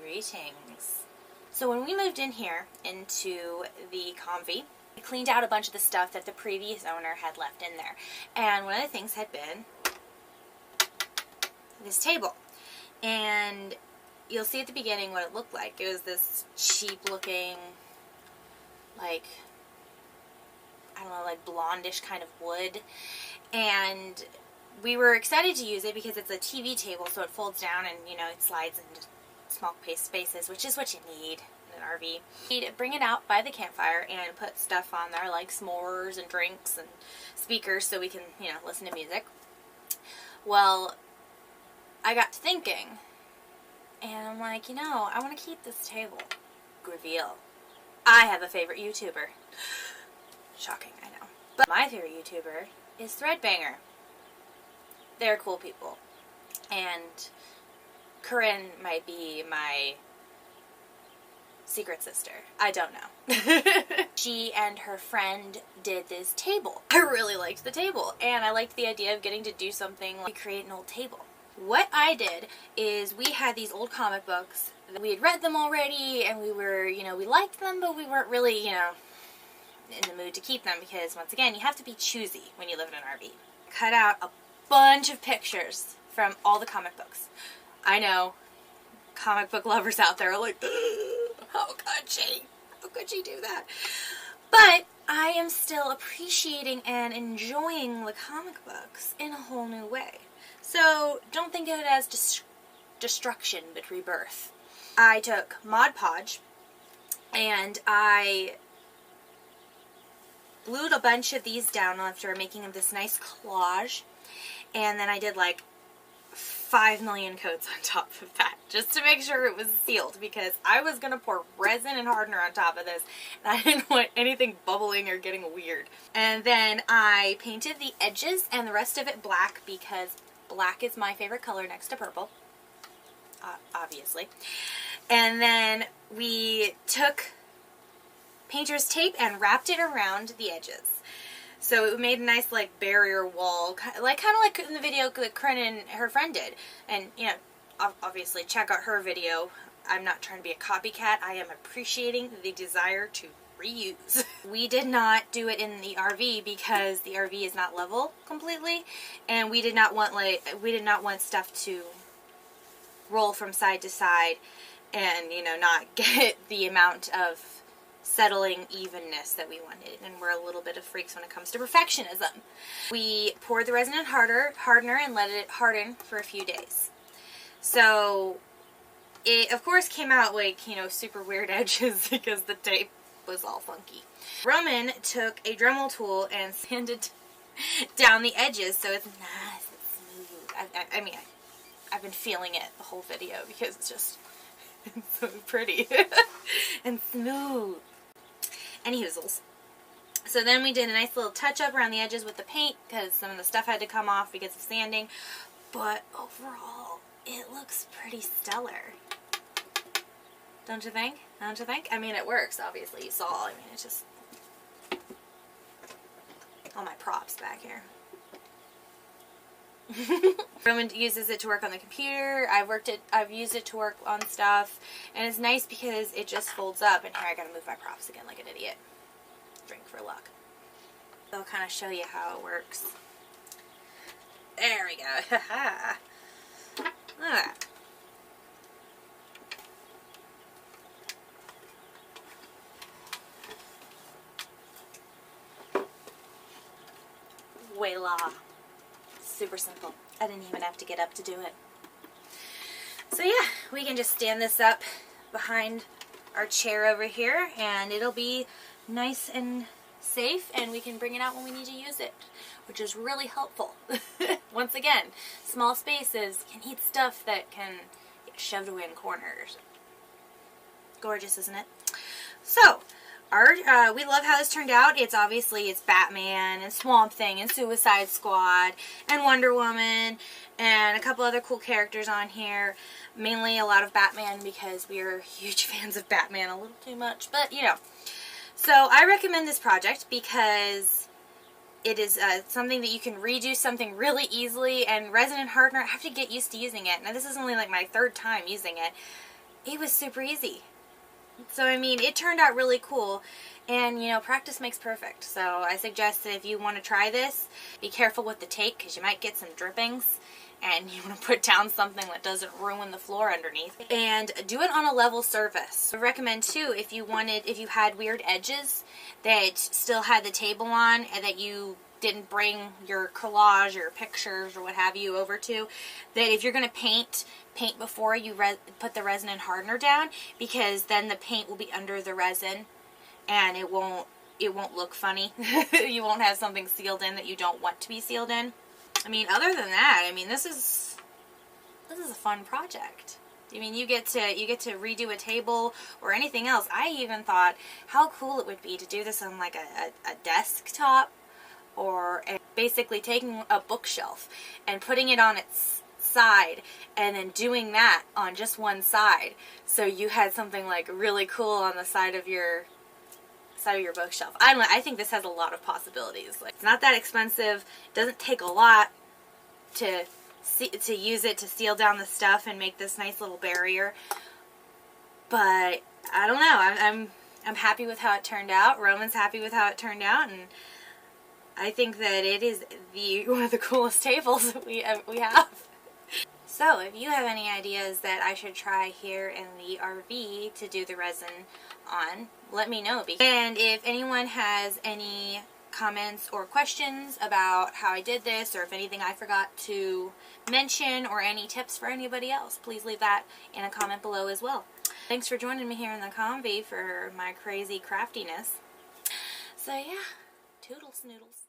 Greetings. So when we moved in here into the Convy, we cleaned out a bunch of the stuff that the previous owner had left in there. And one of the things had been this table. And you'll see at the beginning what it looked like. It was this cheap looking, like, I don't know, like blondish kind of wood. And we were excited to use it because it's a TV table, so it folds down and, you know, it slides into small spaces, which is what you need in an RV. You'd bring it out by the campfire and put stuff on there like s'mores and drinks and speakers so we can, you know, listen to music. Well, I got to thinking, and I'm like, you know, I want to keep this table. Reveal. I have a favorite YouTuber. Shocking, I know. But my favorite YouTuber is Threadbanger. They're cool people. And Corinne might be my secret sister. I don't know. She and her friend did this table. I really liked the table, and I liked the idea of getting to do something like create an old table. What I did is we had these old comic books. We had read them already, and we were, you know, we liked them, but we weren't really, you know, in the mood to keep them because, once again, you have to be choosy when you live in an RV. Cut out a bunch of pictures from all the comic books. I know, comic book lovers out there are like, how could she? How could she do that? But I am still appreciating and enjoying the comic books in a whole new way. So don't think of it as destruction, but rebirth. I took Mod-Podge and I glued a bunch of these down after making this nice collage. And then I did like 5 million coats on top of that just to make sure it was sealed, because I was going to pour resin and hardener on top of this and I didn't want anything bubbling or getting weird. And then I painted the edges and the rest of it black because black is my favorite color next to purple, obviously. And then we took painter's tape and wrapped it around the edges. So it made a nice, like, barrier wall, kind of like in the video that Corinne and her friend did. And, you know, obviously check out her video. I'm not trying to be a copycat. I am appreciating the desire to reuse. We did not do it in the RV because the RV is not level completely, and we did not want stuff to roll from side to side and, you know, not get the amount of settling evenness that we wanted, and we're a little bit of freaks when it comes to perfectionism. We poured the resin and hardener and let it harden for a few days. So it of course came out like, you know, super weird edges because the tape was all funky. Roman took a Dremel tool and sanded down the edges so it's nice and smooth. I mean, I've been feeling it the whole video because it's just it's so pretty and smooth. Any hoozles. So then we did a nice little touch-up around the edges with the paint because some of the stuff had to come off because of sanding. But overall, it looks pretty stellar. Don't you think? Don't you think? I mean, it works, obviously. You saw. I mean, it's just all my props back here. Roman uses it to work on the computer. I've used it to work on stuff, and it's nice because it just folds up. And here I gotta move my props again like an idiot. Drink for luck. I'll kind of show you how it works. There we go. Haha. Look at that. Voila. Super simple. I didn't even have to get up to do it. So yeah, we can just stand this up behind our chair over here and it'll be nice and safe, and we can bring it out when we need to use it, which is really helpful. Once again, small spaces can eat stuff that can get shoved away in corners. Gorgeous, isn't it? So, we love how this turned out. It's Batman and Swamp Thing and Suicide Squad and Wonder Woman and a couple other cool characters on here. Mainly a lot of Batman because we are huge fans of Batman, a little too much, but you know. So I recommend this project because it is something that you can redo something really easily, and resin and hardener, I have to get used to using it. Now this is only like my 3rd time using it. it was super easy. So, I mean, it turned out really cool. And, you know, practice makes perfect. So, I suggest that if you want to try this, be careful with the tape because you might get some drippings. And you want to put down something that doesn't ruin the floor underneath. And do it on a level surface. I recommend, too, if you had weird edges that still had the table on and that you didn't bring your collage or pictures or what have you over to, that if you're going to paint before you put the resin and hardener down, because then the paint will be under the resin and it won't look funny. You won't have something sealed in that you don't want to be sealed in. I mean, other than that, I mean, this is a fun project. I mean, you get to redo a table or anything else. I even thought how cool it would be to do this on like a desktop, or basically taking a bookshelf and putting it on its side and then doing that on just one side. So you had something like really cool on the side of your bookshelf. I don't know, I think this has a lot of possibilities. Like, it's not that expensive. It doesn't take a lot to use it to seal down the stuff and make this nice little barrier. But I don't know. I'm happy with how it turned out. Roman's happy with how it turned out, and I think that it is one of the coolest tables that we have. So, if you have any ideas that I should try here in the RV to do the resin on, let me know. And if anyone has any comments or questions about how I did this, or if anything I forgot to mention, or any tips for anybody else, please leave that in a comment below as well. Thanks for joining me here in the convy for my crazy craftiness. So yeah, toodles noodles.